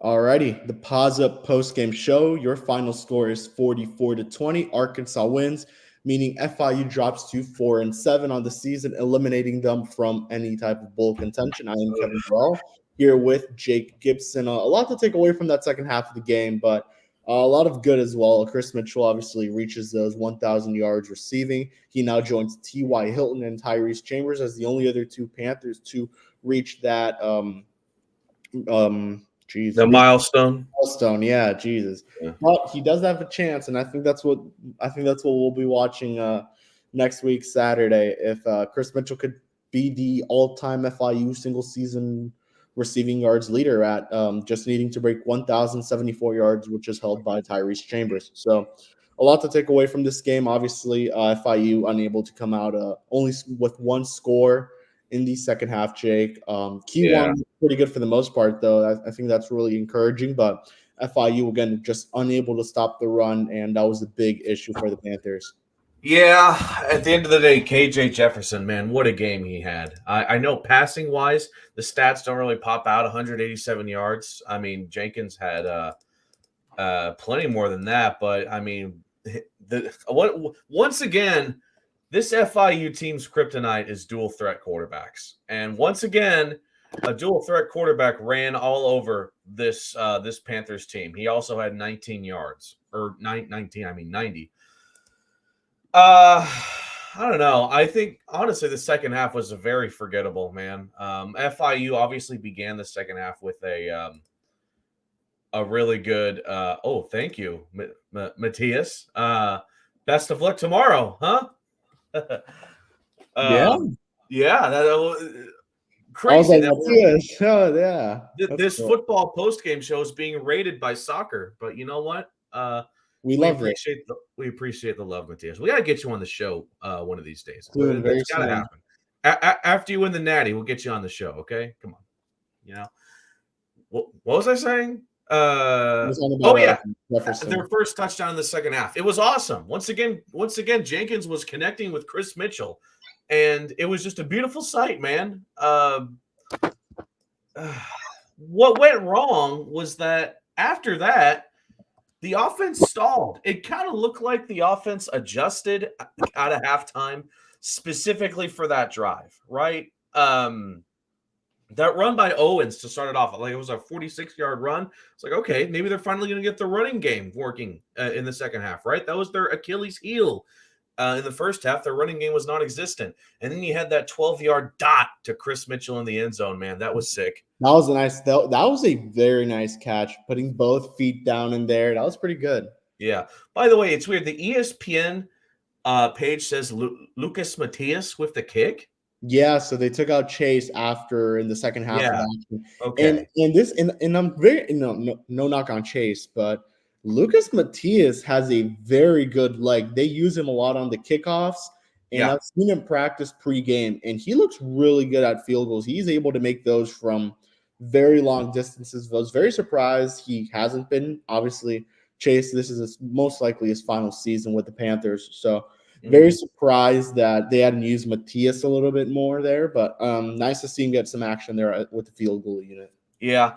Alrighty, the Paws Up post-game show. Your final score is 44-20. Arkansas wins, meaning FIU drops to 4-7 on the season, eliminating them from any type of bowl contention. I am Kevin Burrell here with Jake Gibson. A lot to take away from that second half of the game, but a lot of good as well. Chris Mitchell obviously reaches those 1,000 yards receiving. He now joins T.Y. Hilton and Tyrese Chambers as the only other two Panthers to reach that the milestone. Yeah, Jesus. Yeah. But he does have a chance, and I think that's what we'll be watching next week, Saturday. If Chris Mitchell could be the all-time FIU single-season receiving yards leader at just needing to break 1,074 yards, which is held by Tyrese Chambers. So a lot to take away from this game. Obviously, FIU unable to come out only with one score in the second half, Jake. Key pretty good for the most part, though. I think that's really encouraging. But FIU, again, just unable to stop the run, and that was a big issue for the Panthers. Yeah, at the end of the day, KJ Jefferson, man, what a game he had. I know passing-wise, the stats don't really pop out, 187 yards. I mean, Jenkins had plenty more than that. But, I mean, once again, this FIU team's kryptonite is dual-threat quarterbacks. And once again, a dual-threat quarterback ran all over this Panthers team. He also had 19 yards. Or 90. I don't know. I think, honestly, the second half was very forgettable, man. FIU obviously began the second half with a really good thank you, Matthias. Best of luck tomorrow, huh? Crazy. This football post-game show is being rated by soccer, but you know what? We appreciate the love, Matthias. We got to get you on the show one of these days. It's got to happen. After you win the Natty, we'll get you on the show, okay? Come on. You know. What was I saying? Their first touchdown in the second half. It was awesome. Once again, Jenkins was connecting with Chris Mitchell, and it was just a beautiful sight, man. What went wrong was that after that, the offense stalled. It kind of looked like the offense adjusted out of halftime specifically for that drive, right? That run by Owens to start it off, like it was a 46-yard run. It's like, okay, maybe they're finally going to get the running game working in the second half, right? That was their Achilles heel in the first half. Their running game was non-existent. And then you had that 12-yard dot to Chris Mitchell in the end zone, man. That was sick. That was a very nice catch, putting both feet down in there. That was pretty good. Yeah. By the way, it's weird. The ESPN page says Lucas Matias with the kick. Yeah, so they took out Chase after in the second half of the action. Okay. And I'm very no knock on Chase, but Lucas Matias has a very good leg. They use him a lot on the kickoffs, and I've seen him practice pregame, and he looks really good at field goals. He's able to make those from very long distances. I was very surprised he hasn't been. Obviously, Chase, this is most likely his final season with the Panthers, so very surprised that they hadn't used Matias a little bit more there, but nice to see him get some action there with the field goal unit. Yeah.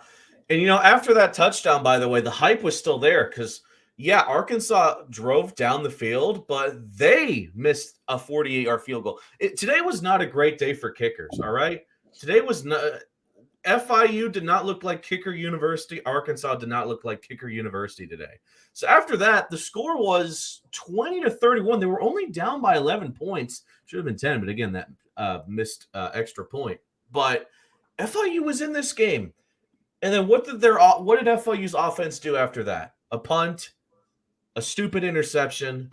And, after that touchdown, by the way, the hype was still there because, Arkansas drove down the field, but they missed a 48-yard field goal. Today was not a great day for kickers, all right? Today was not – FIU did not look like Kicker University. Arkansas did not look like Kicker University today. So after that, the score was 20-31. They were only down by 11 points. Should have been 10, but again, that missed extra point. But FIU was in this game. And then what did FIU's offense do after that? A punt, a stupid interception,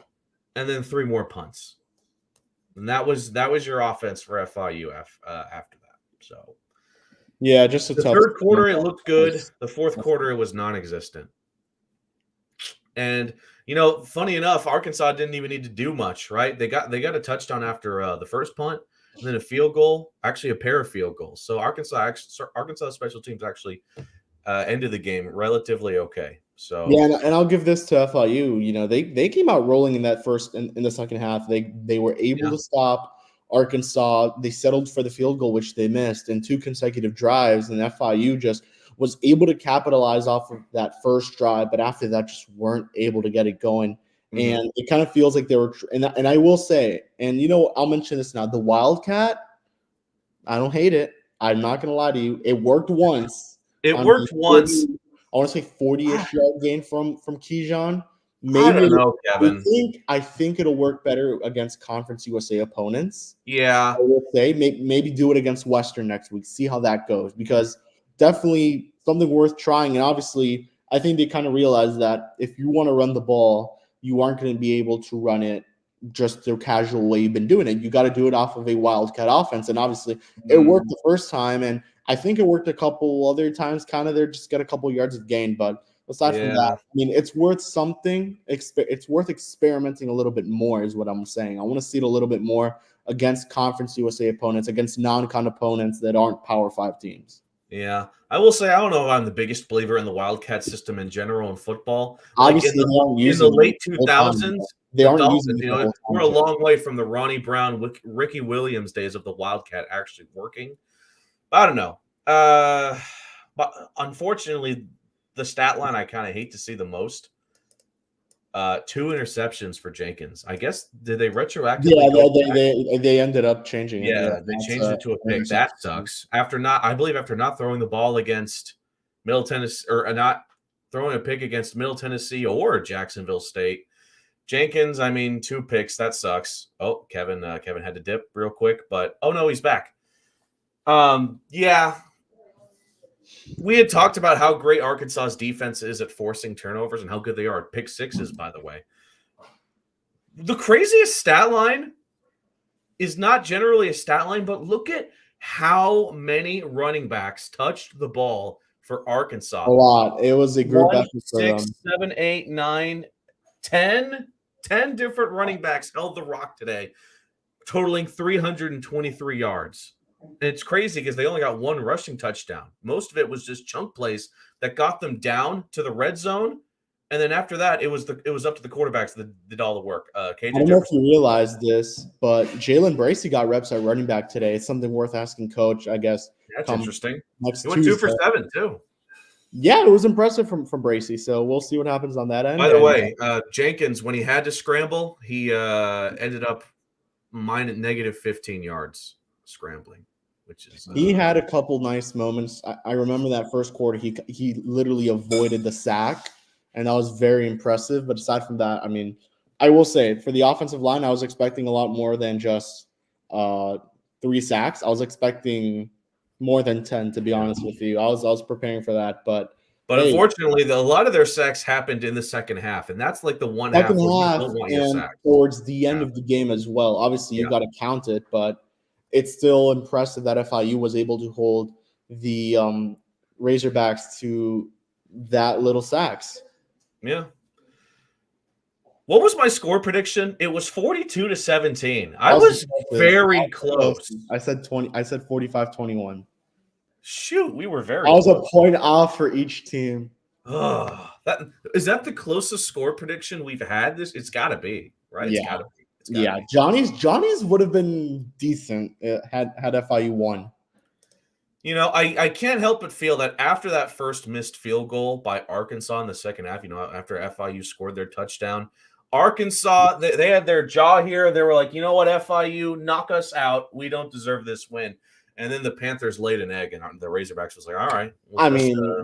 and then 3 more punts. And that was your offense for FIU after that. So yeah, just the third quarter it looked good. The fourth quarter it was non-existent. And funny enough, Arkansas didn't even need to do much, right? They got a touchdown after the first punt, and then a field goal, actually a pair of field goals. So Arkansas special teams actually ended the game relatively okay. So yeah, and I'll give this to FIU. They came out rolling in that first in the second half. They were able to stop Arkansas. They settled for the field goal, which they missed in 2 consecutive drives, and FIU just was able to capitalize off of that first drive, but after that, just weren't able to get it going. Mm-hmm. And it kind of feels like they were, and I will say, and I'll mention this now, the Wildcat, I don't hate it. I'm not going to lie to you. It worked once. It worked once. I want to say 40-ish yard gain from Keyshawn. Maybe, I don't know, Kevin. I think it'll work better against Conference USA opponents. Yeah. I will say maybe do it against Western next week. See how that goes, because definitely something worth trying. And obviously, I think they kind of realize that if you want to run the ball, you aren't going to be able to run it just the casual way you've been doing it. You got to do it off of a Wildcat offense. And obviously, it worked the first time. And I think it worked a couple other times. Kind of, they just get a couple yards of gain. But aside from that, I mean, it's worth something. It's worth experimenting a little bit more is what I'm saying. I want to see it a little bit more against Conference USA opponents, against non-con opponents that aren't Power 5 teams. Yeah. I will say, I don't know if I'm the biggest believer in the Wildcat system in general in football. Obviously, in the late 2000s, they aren't Dolphins, using it. We're a long way from the Ronnie Brown, Ricky Williams days of the Wildcat actually working. I don't know. But unfortunately, the stat line I kind of hate to see the most. 2 interceptions for Jenkins. I guess, did they retroactively? Yeah, they ended up changing it. Yeah, they changed it to a pick. That sucks. After not throwing the ball against Middle Tennessee, or not throwing a pick against Middle Tennessee or Jacksonville State. Jenkins, 2 picks. That sucks. Oh, Kevin had to dip real quick, but oh no, he's back. Yeah. We had talked about how great Arkansas's defense is at forcing turnovers and how good they are at pick sixes, by the way. The craziest stat line is not generally a stat line, but look at how many running backs touched the ball for Arkansas. A lot. It was a group 1, effort for 6, them. 7, 8, 9, 10 different running backs held the rock today, totaling 323 yards. And it's crazy because they only got 1 rushing touchdown. Most of it was just chunk plays that got them down to the red zone. And then after that, it was up to the quarterbacks that did all the work. I don't know if you realized this, but Jalen Bracey got reps at running back today. It's something worth asking Coach, I guess. That's interesting. He went 2 for 7 too. Yeah, it was impressive from Bracey. So we'll see what happens on that end. By the way, Jenkins, when he had to scramble, he ended up negative 15 yards scrambling. Which is he had a couple nice moments. I remember that first quarter, he literally avoided the sack, and that was very impressive. But aside from that, I will say for the offensive line, I was expecting a lot more than just 3 sacks. I was expecting more than 10, to be honest with you. I was preparing for that, but unfortunately, a lot of their sacks happened in the second half, and that's like the one half where you don't want your sack. Towards the end of the game as well. Obviously, you got to count it, but it's still impressive that FIU was able to hold the Razorbacks to that little sacks. Yeah. What was my score prediction? It was 42-17. I was very close. I said 20. I said 45-21. Shoot, we were very close. I was a point off for each team. Oh, is that the closest score prediction we've had? It's got to be, right? Yeah. It's gotta be. Yeah, Johnny's would have been decent had FIU won. I can't help but feel that after that first missed field goal by Arkansas in the second half, after FIU scored their touchdown, Arkansas, they had their jaw here. They were like, you know what, FIU, knock us out. We don't deserve this win. And then the Panthers laid an egg, and the Razorbacks was like, all right.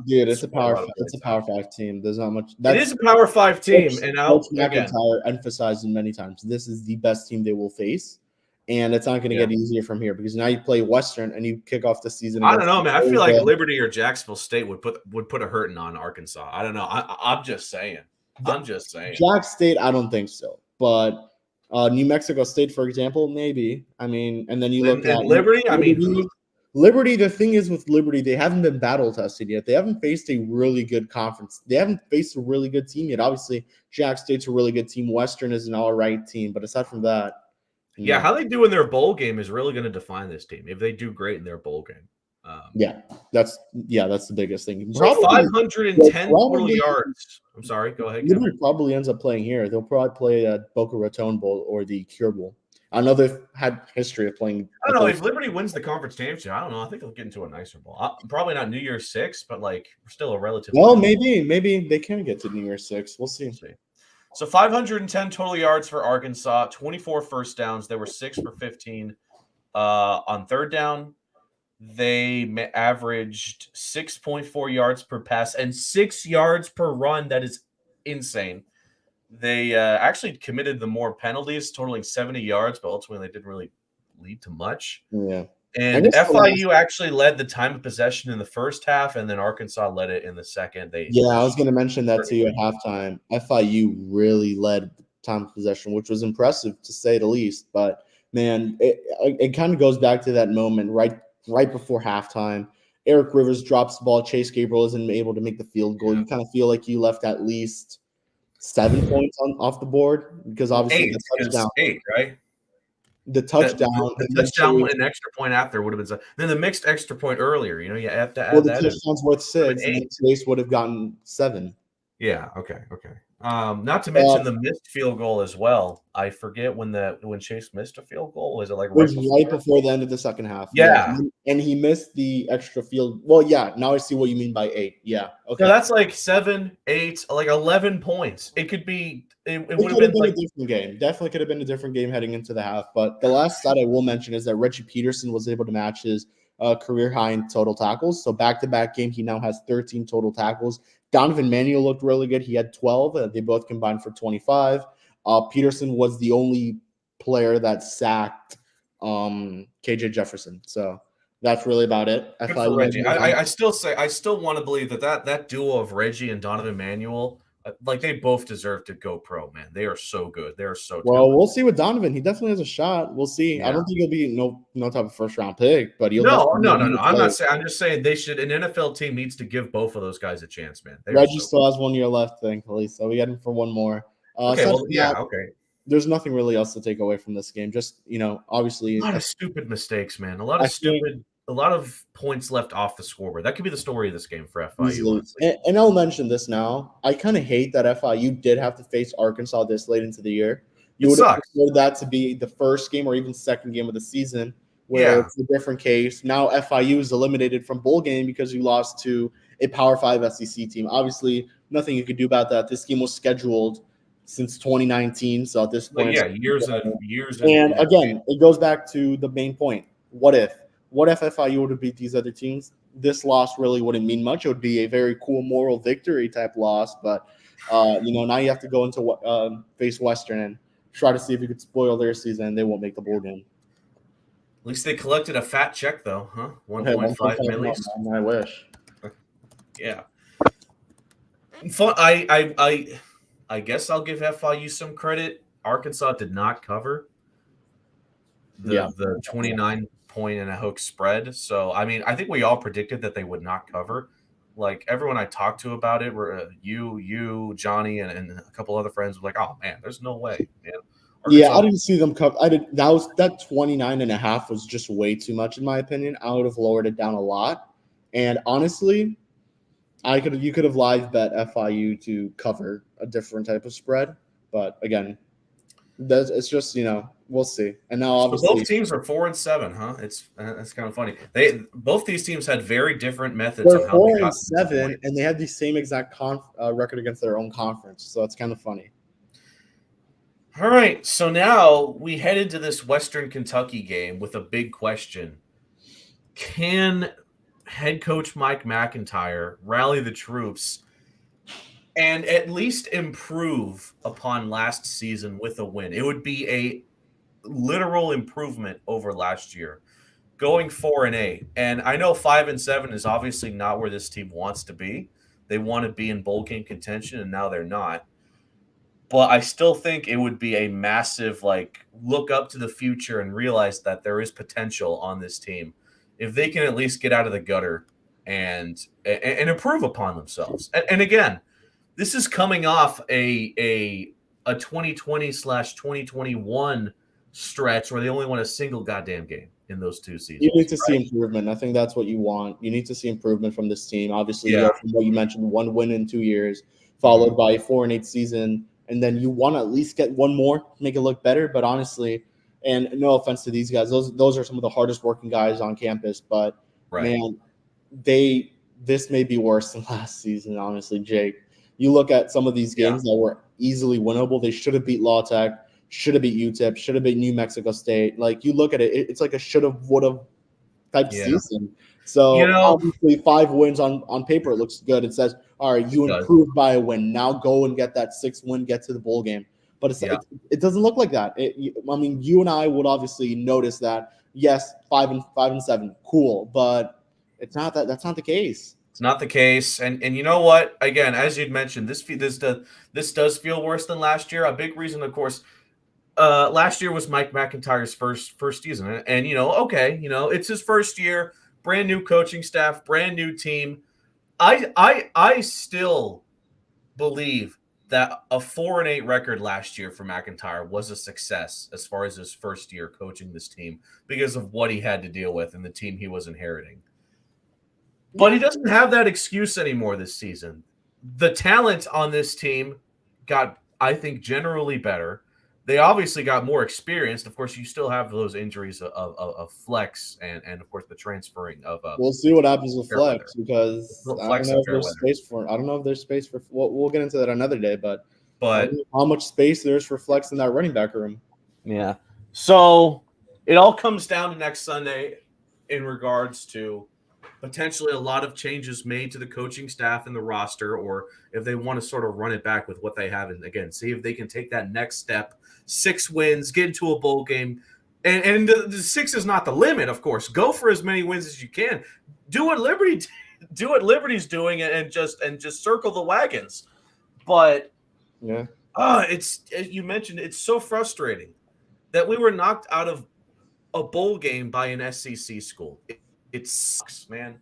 Dude, it's a Power 5 team. There's not much. It is a Power 5 team. And Coach McIntyre emphasized many times, this is the best team they will face. And it's not going to get easier from here because now you play Western and you kick off the season. I don't know, man. I feel like Liberty or Jacksonville State would put a hurting on Arkansas. I don't know. I'm just saying. Jack State, I don't think so. But New Mexico State, for example, maybe. And then you look at Liberty. Liberty. The thing is with Liberty, they haven't been battle tested yet. They haven't faced a really good conference. They haven't faced a really good team yet. Obviously, Jack State's a really good team. Western is an all right team, but aside from that, how they do in their bowl game is really going to define this team. If they do great in their bowl game, that's the biggest thing. 510 total yards. I'm sorry. Go ahead. Liberty probably ends up playing here. They'll probably play at Boca Raton Bowl or the Cure Bowl. I know they've had history of playing. I don't know if Liberty wins the conference championship. I don't know. I think they'll get into a nicer bowl. Probably not New Year's 6, but like still a relatively. Well, maybe they can get to New Year's 6. We'll see. So 510 total yards for Arkansas, 24 first downs. They were 6 for 15 on third down. They averaged 6.4 yards per pass and 6 yards per run. That is insane. They actually committed the more penalties, totaling 70 yards, but ultimately they didn't really lead to much. Yeah. And FIU actually led the time of possession in the first half, and then Arkansas led it in the second. I was going to mention that to you at halftime. FIU really led time of possession, which was impressive to say the least. But, man, it kind of goes back to that moment right before halftime. Eric Rivers drops the ball. Chase Gabriel isn't able to make the field goal. You kind of feel like you left at least 7 points off the board because obviously the touchdown. 8, right? The touchdown, the touchdown, an extra point after would have been. Then the mixed extra point earlier. You have to add the that. Touchdown's worth 6, and Chase would have gotten 7. Yeah. Okay. Not to mention the missed field goal as well. I forget when Chase missed a field goal. Was it like right before the end of the second half? Yeah. And he missed the extra field. Well, yeah. Now I see what you mean by 8. Yeah. Okay. So that's like 7, 8, like 11 points. It could be. It would have been a different game. Definitely could have been a different game heading into the half. But the last stat I will mention is that Reggie Peterson was able to match his career high in total tackles. So back-to-back game, he now has 13 total tackles. Donovan Manuel looked really good. He had 12. They both combined for 25. Peterson was the only player that sacked KJ Jefferson. So that's really about it. Good for Reggie. I still want to believe that duo of Reggie and Donovan Manuel, like they both deserve to go pro, man. They are so good. They are so well. Talented. We'll see with Donovan. He definitely has a shot. We'll see. Yeah. I don't think he'll be no type of first round pick, but he'll. No. I'm not saying. I'm just saying they should. An NFL team needs to give both of those guys a chance, man. Reggie still has 1 year left, thankfully, so we got him for one more. Okay. There's nothing really else to take away from this game. Just obviously, a lot of stupid mistakes, man. A lot of points left off the scoreboard. That could be the story of this game for FIU. And I'll mention this now. I kind of hate that FIU did have to face Arkansas this late into the year. You would have preferred that to be the first game or even second game of the season, where it's a different case. Now FIU is eliminated from bowl game because you lost to a Power 5 SEC team. Obviously, nothing you could do about that. This game was scheduled since 2019, so at this point, years and years. And again, it goes back to the main point. What if FIU were to beat these other teams? This loss really wouldn't mean much. It would be a very cool moral victory type loss, but now you have to go into face Western and try to see if you could spoil their season, and they won't make the bowl game. At least they collected a fat check, though, huh? 1.5 million. I wish. Yeah. Fun. I guess I'll give FIU some credit. Arkansas did not cover the 29-point and a hook spread. So, I mean, I think we all predicted that they would not cover. Like, everyone I talked to about it were you, Johnny, and a couple other friends were like, oh, man, there's no way, man. Arkansas. I didn't see them cover. That 29.5 was just way too much, in my opinion. I would have lowered it down a lot. And honestly, you could have live bet FIU to cover a different type of spread. But again, it's just, we'll see. And now obviously both teams are 4-7, huh? That's kind of funny. Both these teams had very different methods. They're 4-7, and they had the same exact record against their own conference. So it's kind of funny. All right, so now we head into this Western Kentucky game with a big question. Can head coach Mike McIntyre rally the troops and at least improve upon last season with a win? It would be a literal improvement over last year, going 4-8. And I know 5-7 is obviously not where this team wants to be. They want to be in bowl game contention, and now they're not. But I still think it would be a massive, look up to the future and realize that there is potential on this team if they can at least get out of the gutter and improve upon themselves. And again, this is coming off a 2020/2021 stretch where they only won a single goddamn game in those 2 seasons. You need to see improvement. I think that's what you want. You need to see improvement from this team. Obviously, from what you mentioned, 1 win in 2 years, followed by a 4-8 season. And then you want to at least get one more, make it look better. But honestly, And no offense to these guys, those are some of the hardest working guys on campus. But man, this may be worse than last season, honestly, Jake. You look at some of these games that were easily winnable. They should have beat La Tech, should have beat UTEP, should have beat New Mexico State. Like you look at it, it's like a should have, would have type season. So obviously 5 wins on paper, it looks good. It says, all right, you improved by a win. Now go and get that 6th win, get to the bowl game. But it doesn't look like that. I mean, you and I would obviously notice that. Yes, 5 and 7, cool, but it's not that. That's not the case. It's not the case, and you know what? Again, as you'd mentioned, this does feel worse than last year. A big reason, of course, last year was Mike McIntyre's first season, and it's his first year, brand new coaching staff, brand new team. I still believe that a 4-8 record last year for McIntyre was a success as far as his first year coaching this team because of what he had to deal with and the team he was inheriting. But he doesn't have that excuse anymore this season. The talent on this team got, I think, generally better. They obviously got more experienced. Of course, you still have those injuries of Flex and of course, the transferring of we'll see what happens with Flex because I don't know if there's space for – I don't know if there's space for – we'll get into that another day, but I don't know how much space there's for Flex in that running back room. Yeah. So it all comes down to next Sunday in regards to potentially a lot of changes made to the coaching staff and the roster, or if they want to sort of run it back with what they have, and again, see if they can take that next step. 6 wins, get into a bowl game, and the 6 is not the limit. Of course, go for as many wins as you can. Do what Liberty's doing, and just circle the wagons. But it's, as you mentioned, it's so frustrating that we were knocked out of a bowl game by an SEC school. It sucks, man.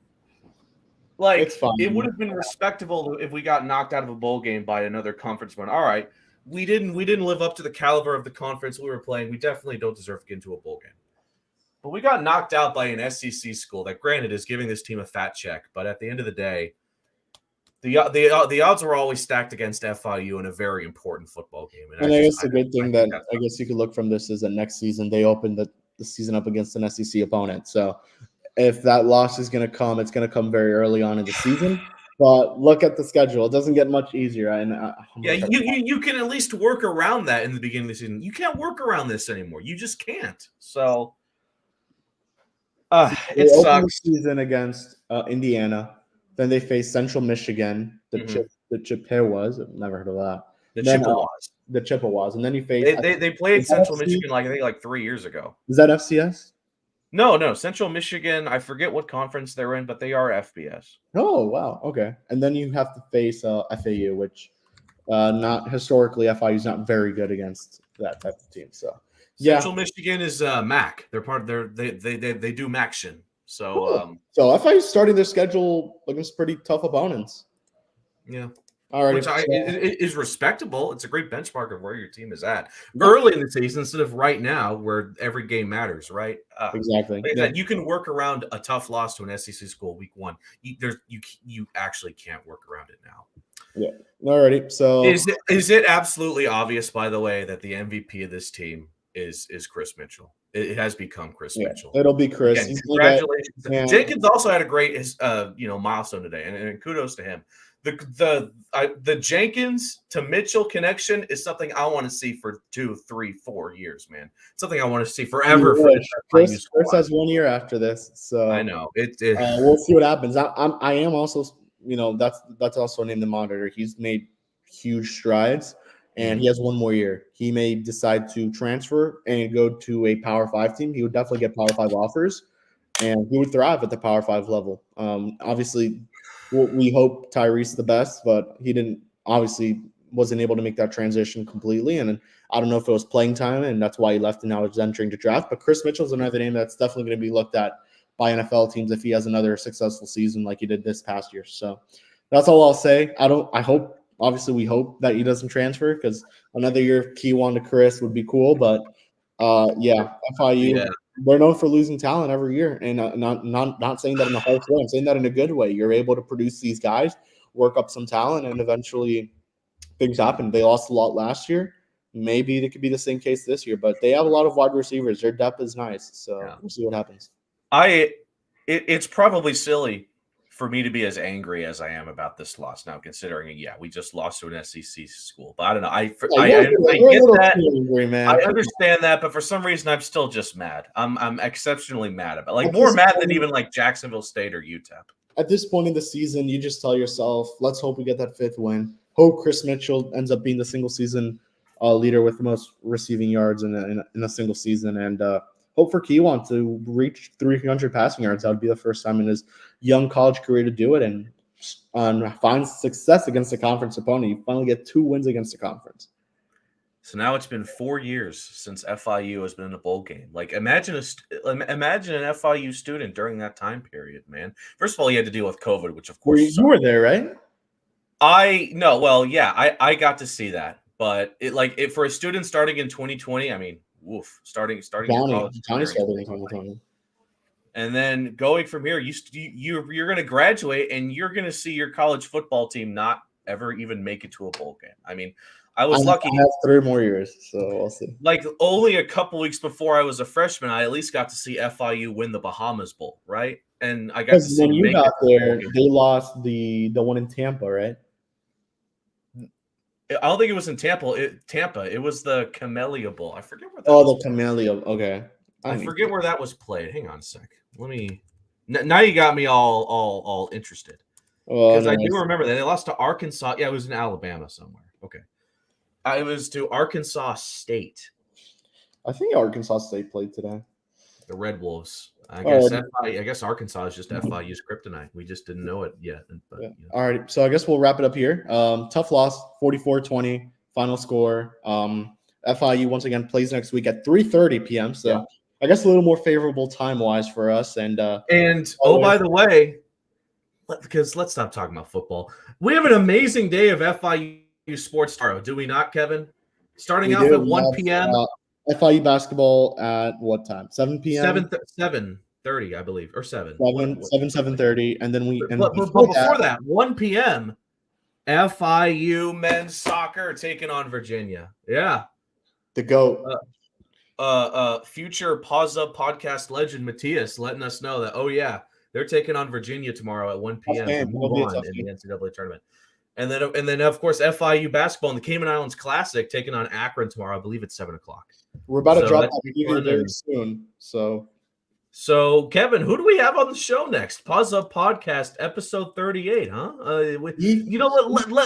Like, it would have been respectable if we got knocked out of a bowl game by another conference one. All right, we didn't live up to the caliber of the conference we were playing. We definitely don't deserve to get into a bowl game. But we got knocked out by an SEC school that, granted, is giving this team a fat check. But at the end of the day, the odds were always stacked against FIU in a very important football game. And I guess the good thing that I guess you could look from this is that next season they open the season up against an SEC opponent. So if that loss is going to come, it's going to come very early on in the season. But look at the schedule; it doesn't get much easier. And you can at least work around that in the beginning of the season. You can't work around this anymore. You just can't. So it sucks. The season against Indiana, then they face Central Michigan. The Chippewas. I've never heard of that. The Chippewas, and then you face. They played Central Michigan like 3 years ago. Is that FCS? No, Central Michigan, I forget what conference they're in, but they are FBS. Oh, wow. Okay. And then you have to face FAU, which not historically, FIU is not very good against that type of team. So, Central Michigan is MAC. They're part of they do MACtion. So, cool. So FIU is starting their schedule against pretty tough opponents. Yeah. All right, which it is respectable. It's a great benchmark of where your team is at early in the season instead of right now where every game matters, right? Exactly. You can work around a tough loss to an SEC school week 1. You actually can't work around it now. Yeah. All righty. So is it absolutely obvious, by the way, that the MVP of this team is Chris Mitchell? It has become Chris Mitchell. It'll be Chris. Again, congratulations. Jenkins also had a great milestone today, and kudos to him. The Jenkins to Mitchell connection is something I want to see for 2, 3, 4 years, man. It's something I want to see forever. Chris has 1 year after this, so I know we'll see what happens. I am also, that's also named the monitor. He's made huge strides, and he has 1 more year. He may decide to transfer and go to a Power 5 team. He would definitely get Power 5 offers, and he would thrive at the Power 5 level. Obviously. We hope Tyrese the best, but he wasn't able to make that transition completely. And I don't know if it was playing time, and that's why he left and now is entering the draft. But Chris Mitchell's another name that's definitely going to be looked at by NFL teams if he has another successful season like he did this past year. So that's all I'll say. We hope that he doesn't transfer because another year key one to Chris would be cool. But FIU. Yeah. They're known for losing talent every year, and not saying that in a harsh way. I'm saying that in a good way. You're able to produce these guys, work up some talent, and eventually things happen. They lost a lot last year. maybe it could be the same case this year. But they have a lot of wide receivers. Their depth is nice, so we'll see what happens. It's probably silly for me to be as angry as I am about this loss now, considering we just lost to an SEC school. But I don't know. I get that. Angry, man. I understand that, but for some reason, I'm still just mad. I'm exceptionally mad about more mad than even like Jacksonville State or UTEP. At this point in the season, you just tell yourself, let's hope we get that 5th win. Hope Chris Mitchell ends up being the single season leader with the most receiving yards in a single season, and hope for Kiwan to reach 300 passing yards. That would be the first time in his young college career to do it, and find success against a conference opponent. You finally get 2 wins against a conference. So now it's been 4 years since FIU has been in a bowl game. Like, imagine an FIU student during that time period, man. First of all, he had to deal with COVID, which of course you were there, right? I got to see that, but for a student starting in 2020, I mean, starting college. Johnny started in 2020. And then going from here, you're going to graduate and you're going to see your college football team not ever even make it to a bowl game. I mean, I was lucky. I have 3 more years, so we'll see. Like, only a couple weeks before I was a freshman, I at least got to see FIU win the Bahamas Bowl, right? And I got to see when you got there, they lost the one in Tampa, right? I don't think it was in Tampa. It was the Camellia Bowl. I forget where that was. The Camellia. Okay. I forget where that was played. Hang on a sec. Let me. Now you got me all interested. Because I do remember that they lost to Arkansas. Yeah, it was in Alabama somewhere. Okay. It was to Arkansas State. I think Arkansas State played today. The Red Wolves. I guess Arkansas is just FIU's kryptonite. We just didn't know it yet. But, All right. So I guess we'll wrap it up here. Tough loss, 44-20, final score. FIU once again plays next week at 3:30 p.m. So I guess a little more favorable time-wise for us. And by the way, because let's stop talking about football. We have an amazing day of FIU sports tomorrow, do we not, Kevin? Starting off at 1 p.m. FIU basketball at what time? 7 p.m. 7:30, I believe, or 7:30, and then But before that, 1 p.m. FIU men's soccer taking on Virginia. Yeah, the GOAT. Future Paws podcast legend Matthias letting us know that they're taking on Virginia tomorrow at 1 p.m. to move on in the NCAA tournament. And then of course FIU basketball in the Cayman Islands Classic taking on Akron tomorrow. I believe it's 7:00. We're about to drop that video very soon. So Kevin, who do we have on the show next? Paws Up Podcast episode 38, huh?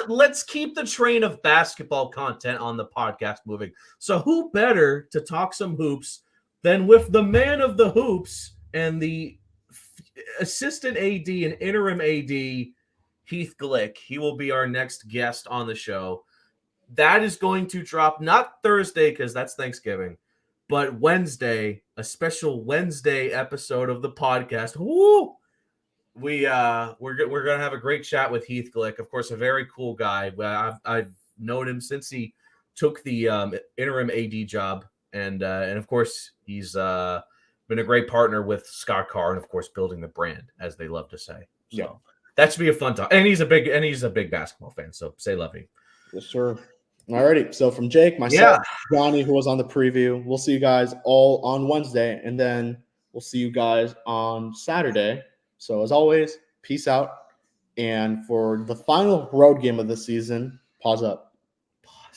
Let's keep the train of basketball content on the podcast moving. So who better to talk some hoops than with the man of the hoops and the assistant AD and interim AD, Heath Glick. He will be our next guest on the show. That is going to drop not Thursday because that's Thanksgiving, but Wednesday, a special Wednesday episode of the podcast. Woo! We're gonna have a great chat with Heath Glick. Of course, a very cool guy. I've known him since he took the interim AD job, and of course he's been a great partner with Scott Carr, and of course building the brand, as they love to say. So that should be a fun talk. And he's a big basketball fan. So say lovey. Yes, sir. Alrighty. So from Jake, myself, Johnny, who was on the preview, we'll see you guys all on Wednesday, and then we'll see you guys on Saturday. So as always, peace out. And for the final road game of the season, Paws Up.